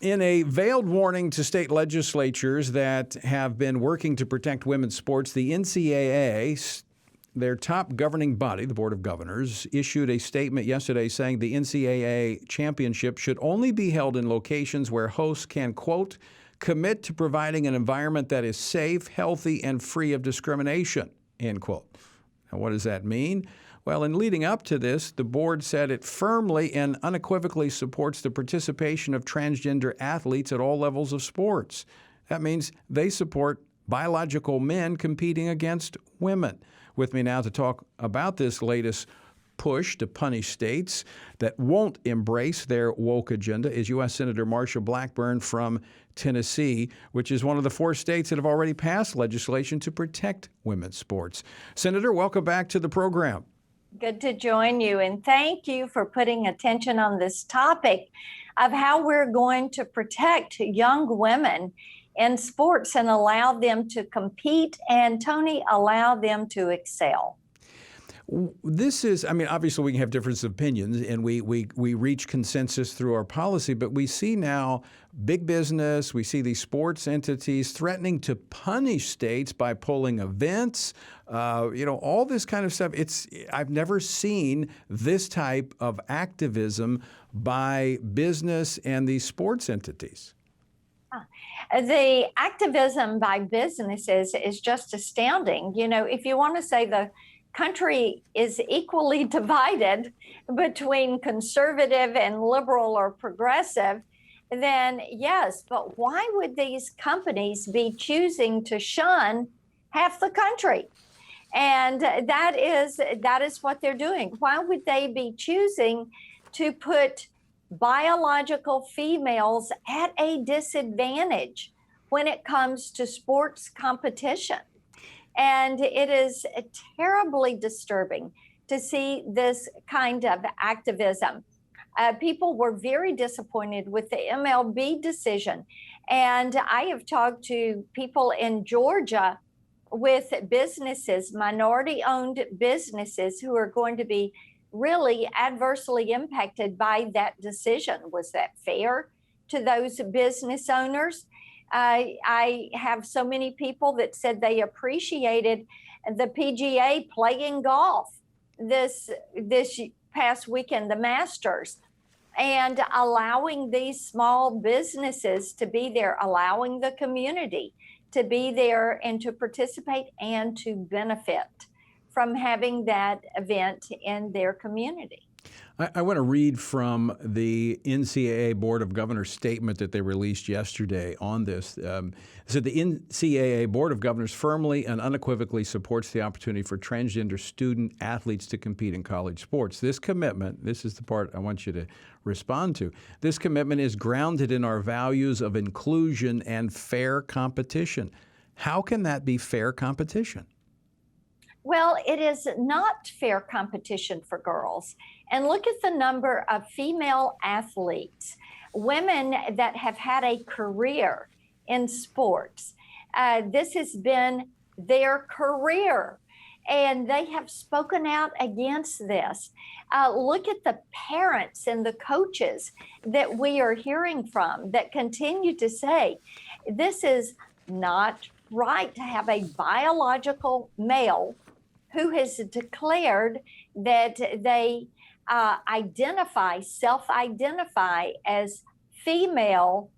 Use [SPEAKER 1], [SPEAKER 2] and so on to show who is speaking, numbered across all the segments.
[SPEAKER 1] In a veiled warning to state legislatures that have been working to protect women's sports, the NCAA, their top governing body, the Board of Governors, issued a statement yesterday saying the NCAA championship should only be held in locations where hosts can, quote, commit to providing an environment that is safe, healthy, and free of discrimination, end quote. Now, what does that mean? Well, in leading up to this, the board said it firmly and unequivocally supports the participation of transgender athletes at all levels of sports. That means they support biological men competing against women. With me now to talk about this latest push to punish states that won't embrace their woke agenda is U.S. Senator Marsha Blackburn from Tennessee, which is one of the 4 states that have already passed legislation to protect women's sports. Senator, welcome back to the program.
[SPEAKER 2] Good to join you, and thank you for putting attention on this topic of how we're going to protect young women in sports and allow them to compete and, Tony, allow them to excel.
[SPEAKER 1] This is, I mean, obviously we can have different opinions and we reach consensus through our policy, but we see now big business, we see these sports entities threatening to punish states by pulling events, all this kind of stuff. I've never seen this type of activism by business and these sports entities.
[SPEAKER 2] The activism by businesses is just astounding. If you want to say the country is equally divided between conservative and liberal or progressive, then yes, but why would these companies be choosing to shun half the country? And that is what they're doing. Why would they be choosing to put biological females at a disadvantage when it comes to sports competition? And it is terribly disturbing to see this kind of activism. People were very disappointed with the MLB decision. And I have talked to people in Georgia with businesses, minority-owned businesses, who are going to be really adversely impacted by that decision. Was that fair to those business owners? I have so many people that said they appreciated the PGA playing golf this past weekend, the Masters, and allowing these small businesses to be there, allowing the community to be there and to participate and to benefit from having that event in their community.
[SPEAKER 1] I want to read from the NCAA Board of Governors statement that they released yesterday on this. It said the NCAA Board of Governors firmly and unequivocally supports the opportunity for transgender student athletes to compete in college sports. This commitment, this is the part I want you to respond to, this commitment is grounded in our values of inclusion and fair competition. How can that be fair competition?
[SPEAKER 2] Well, it is not fair competition for girls. And look at the number of female athletes, women that have had a career in sports. This has been their career, and they have spoken out against this. Look at the parents and the coaches that we are hearing from that continue to say, this is not right to have a biological male who has declared that they self-identify as female,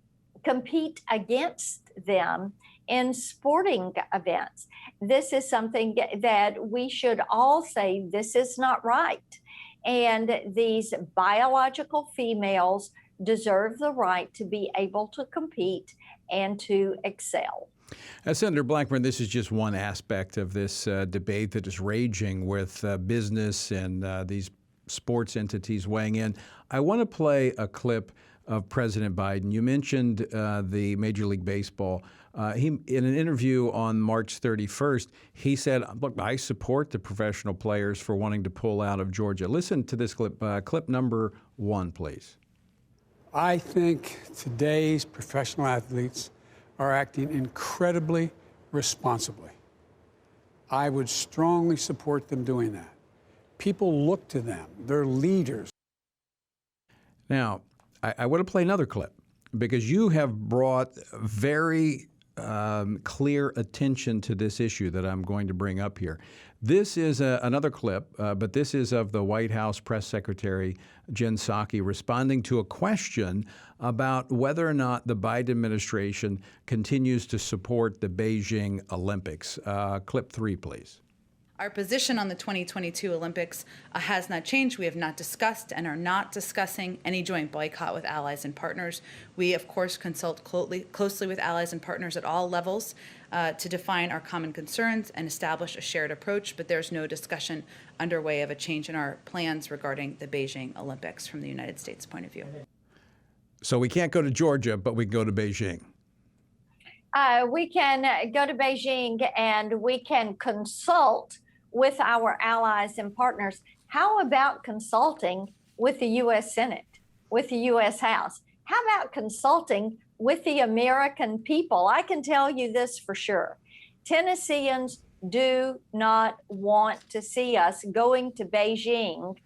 [SPEAKER 2] compete against them in sporting events. This is something that we should all say, this is not right. And these biological females deserve the right to be able to compete and to excel.
[SPEAKER 1] Senator Blackburn, this is just one aspect of this debate that is raging with business and these sports entities weighing in. I want to play a clip of President Biden. You mentioned the Major League Baseball. In an interview on March 31st, he said, look, I support the professional players for wanting to pull out of Georgia. Listen to this clip, clip number 1, please.
[SPEAKER 3] I think today's professional athletes are acting incredibly responsibly. I would strongly support them doing that. People look to them. They're leaders.
[SPEAKER 1] Now, I want to play another clip. because you have brought very clear attention to this issue that I'm going to bring up here. This is another clip, but this is of the White House Press Secretary Jen Psaki responding to a question about whether or not the Biden administration continues to support the Beijing Olympics. Clip 3, please.
[SPEAKER 4] Our position on the 2022 Olympics has not changed. We have not discussed and are not discussing any joint boycott with allies and partners. We, of course, consult closely with allies and partners at all levels to define our common concerns and establish a shared approach, but there's no discussion underway of a change in our plans regarding the Beijing Olympics from the United States point of view.
[SPEAKER 1] So we can't go to Georgia, but we can go to Beijing.
[SPEAKER 2] We can go to Beijing and we can consult with our allies and partners. How about consulting with the U.S. Senate, with the U.S. House? How about consulting with the American people? I can tell you this for sure. Tennesseans do not want to see us going to Beijing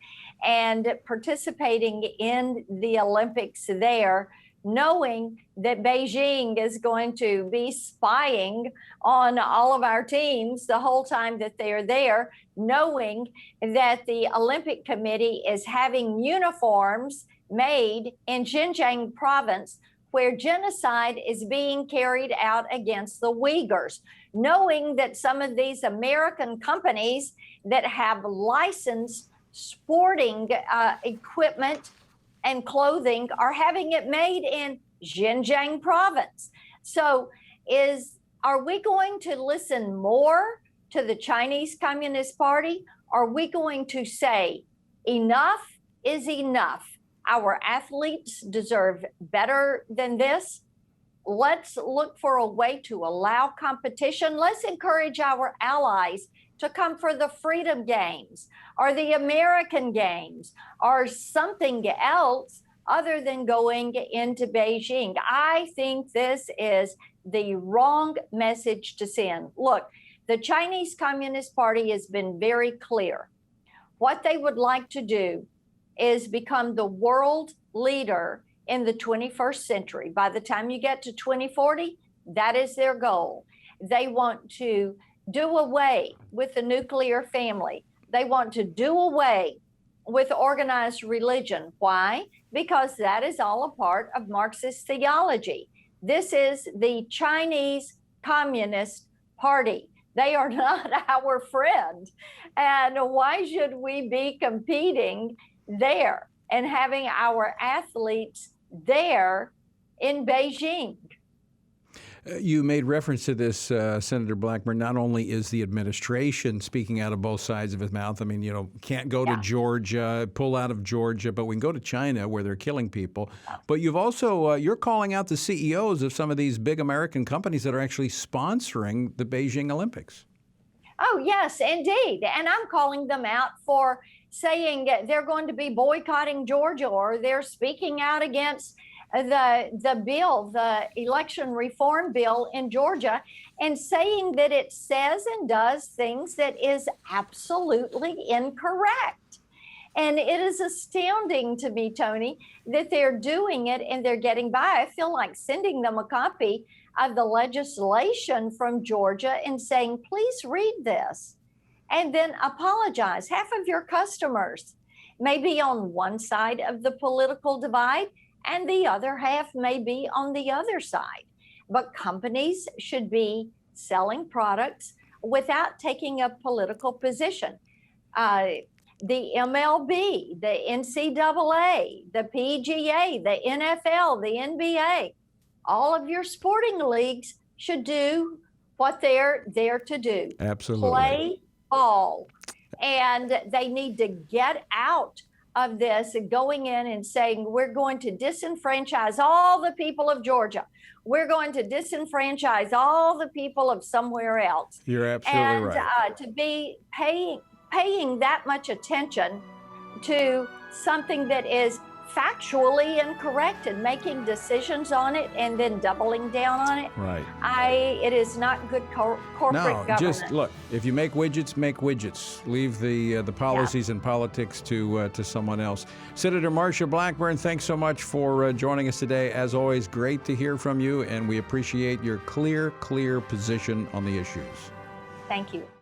[SPEAKER 2] and participating in the Olympics there, knowing that Beijing is going to be spying on all of our teams the whole time that they're there, knowing that the Olympic Committee is having uniforms made in Xinjiang province where genocide is being carried out against the Uyghurs, knowing that some of these American companies that have licensed sporting equipment and clothing are having it made in Xinjiang province. So are we going to listen more to the Chinese Communist Party? Are we going to say enough is enough? Our athletes deserve better than this. Let's look for a way to allow competition. Let's encourage our allies to come for the Freedom Games or the American Games or something else other than going into Beijing. I think this is the wrong message to send. Look, the Chinese Communist Party has been very clear. What they would like to do is become the world leader in the 21st century. By the time you get to 2040, that is their goal. They want to do away with the nuclear family. They want to do away with organized religion. Why? Because that is all a part of Marxist theology. This is the Chinese Communist Party. They are not our friend. And why should we be competing there and having our athletes there in Beijing?
[SPEAKER 1] You made reference to this, Senator Blackburn. Not only is the administration speaking out of both sides of his mouth, I mean, can't go to Georgia, pull out of Georgia, but we can go to China where they're killing people. But you've also, you're calling out the CEOs of some of these big American companies that are actually sponsoring the Beijing Olympics.
[SPEAKER 2] Oh, yes, indeed. And I'm calling them out for saying they're going to be boycotting Georgia, or they're speaking out against the bill, the election reform bill in Georgia, and saying that it says and does things that is absolutely incorrect. And it is astounding to me, Tony, that they're doing it and they're getting by. I feel like sending them a copy of the legislation from Georgia and saying, please read this and then apologize. Half of your customers may be on one side of the political divide and the other half may be on the other side. But companies should be selling products without taking a political position. The MLB, the NCAA, the PGA, the NFL, the NBA, all of your sporting leagues should do what they're there to do.
[SPEAKER 1] Absolutely.
[SPEAKER 2] Play ball. And they need to get out of this and going in and saying, we're going to disenfranchise all the people of Georgia. We're going to disenfranchise all the people of somewhere else.
[SPEAKER 1] You're absolutely right.
[SPEAKER 2] And to be paying that much attention to something that is factually incorrect and making decisions on it and then doubling down on it.
[SPEAKER 1] Right.
[SPEAKER 2] It is not good corporate
[SPEAKER 1] No,
[SPEAKER 2] governance.
[SPEAKER 1] just look. If you make widgets, make widgets. Leave the policies and politics to someone else. Senator Marsha Blackburn, thanks so much for joining us today. As always, great to hear from you, and we appreciate your clear position on the issues.
[SPEAKER 2] Thank you.